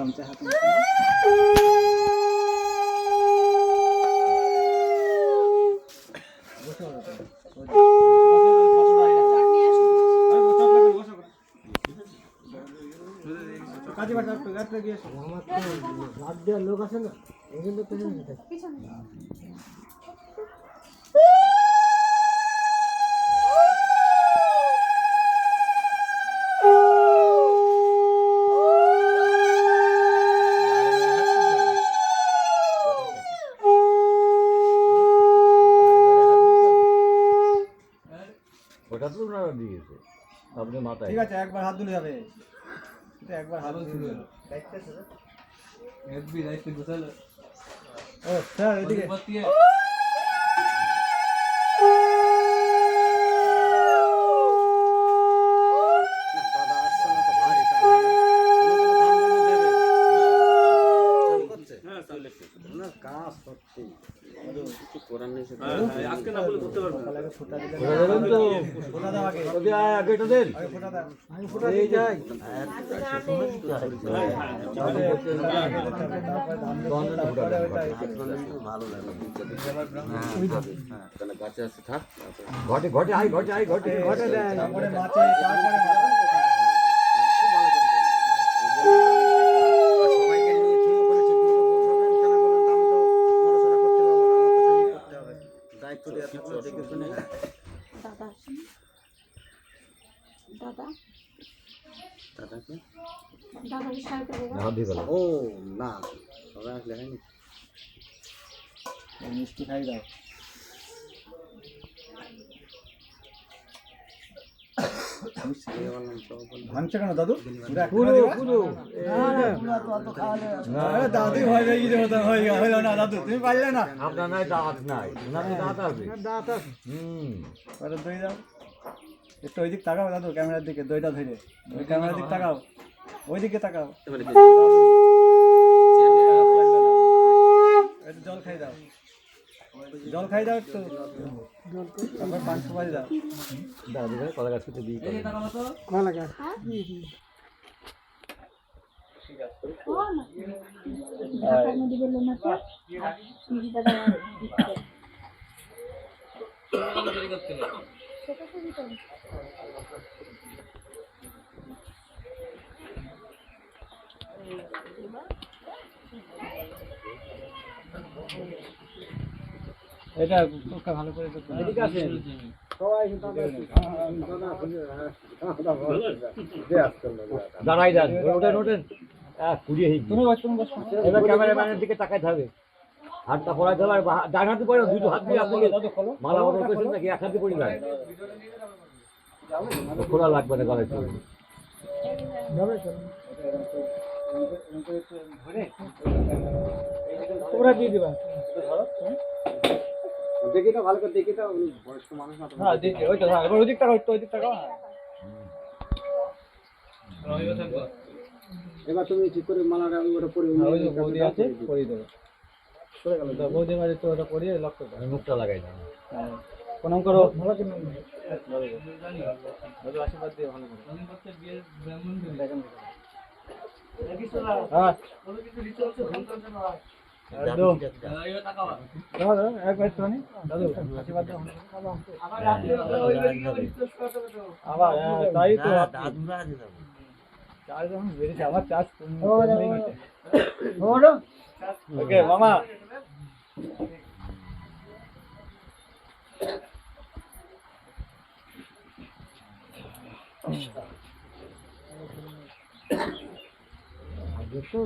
গামছা হাতে লোক আছে না ওটা তো ওনারা দিয়েছে আপনি মাথায় ঠিক আছে একবার হাত ধুলে যাবে একবার হাত ধুলে ও স্যার এদিকে কাজ সত্যি কিছু করার নেই আজকে না বলে করতে পারবো না ফোঁটা দিলে ফোঁটা দাও আগে আগে এটা দেন আগে ফোঁটা দাও আমি ফোঁটা দিয়ে যাই ভালো লাগে গাছে আছে থাক ঘটে ঘটে আই ঘটে আই ঘটে ঘটে দেয় তারপরে মাছে তারপরে খুব ভালো করে সবাইকে নিয়ে ঠিক ওখানে ঠিক মতো বসাবেন কেন বলেন আমি তো নড়াচড়া করতে পারবো না আমার কাছে করতে হবে দায়িত্ব দেওয়া থাকলে দেখে শুনে দাদা দাদা দাদাকে দাদাকে সাইকেল হাত দিয়ে গেল ও না সবাই আসলে হয়নি মিষ্টি খাই দাও ভাঙছে কেন দাদু দাদু ভয় পেয়ে গেছে হইল না দাদু তুমি পারলে না আপনার নাই দাঁত নাই ওনার দাঁত আছে দাঁত দই দাও একটু ওই দিক তাকাও দাদু ক্যামেরার দিকে দইটা ধরে ওই ক্যামেরার দিক তাকাও ওই দিকে তাকাও একটু জল খাই দাও একটু তারপর পান সুপারি দাও দাদু ভাই কলা গাছ কেটে দিয়ে কলা গাছ এটা তোকে ভালো করে ঠিক আছে দাঁড়াই যান ওঠেন ওঠেন কুড়িয়ে এবার ক্যামেরাম্যানের দিকে তাকাই থাকবে হাতটা পড়াই দেবে ডান হাতে পড়ে দুটো হাত দিয়ে আপনাকে মালা বদল করেছেন নাকি এক হাতে পড়ি যায় খোলা লাগবে না গলায় চলবে তোমরা দিয়ে দিবা দেখি তো ভালো করে দেখি তো বয়স্ক মানুষ না হ্যাঁ দেখি ওই তো এবার ওই দিকটা ওই দিকটা এবার তুমি ঠিক করে মালাটা ওটা পরে বৌদি আছে করিয়ে দেবো বৌদি মাঝে তো ওটা করিয়ে লক্ষ্য করো মুখটা লাগাই না প্রণাম করো ভালো করে আশীর্বাদ দিয়ে ভালো করো হ্যাঁ দাদু একবার তো নি দাদু আশীর্বাদ দাও আবার তাই তো দাদুরা দিতে হবে চার্জ যখন বেরিয়েছে আমার চার্জ ওকে মামা আগে তো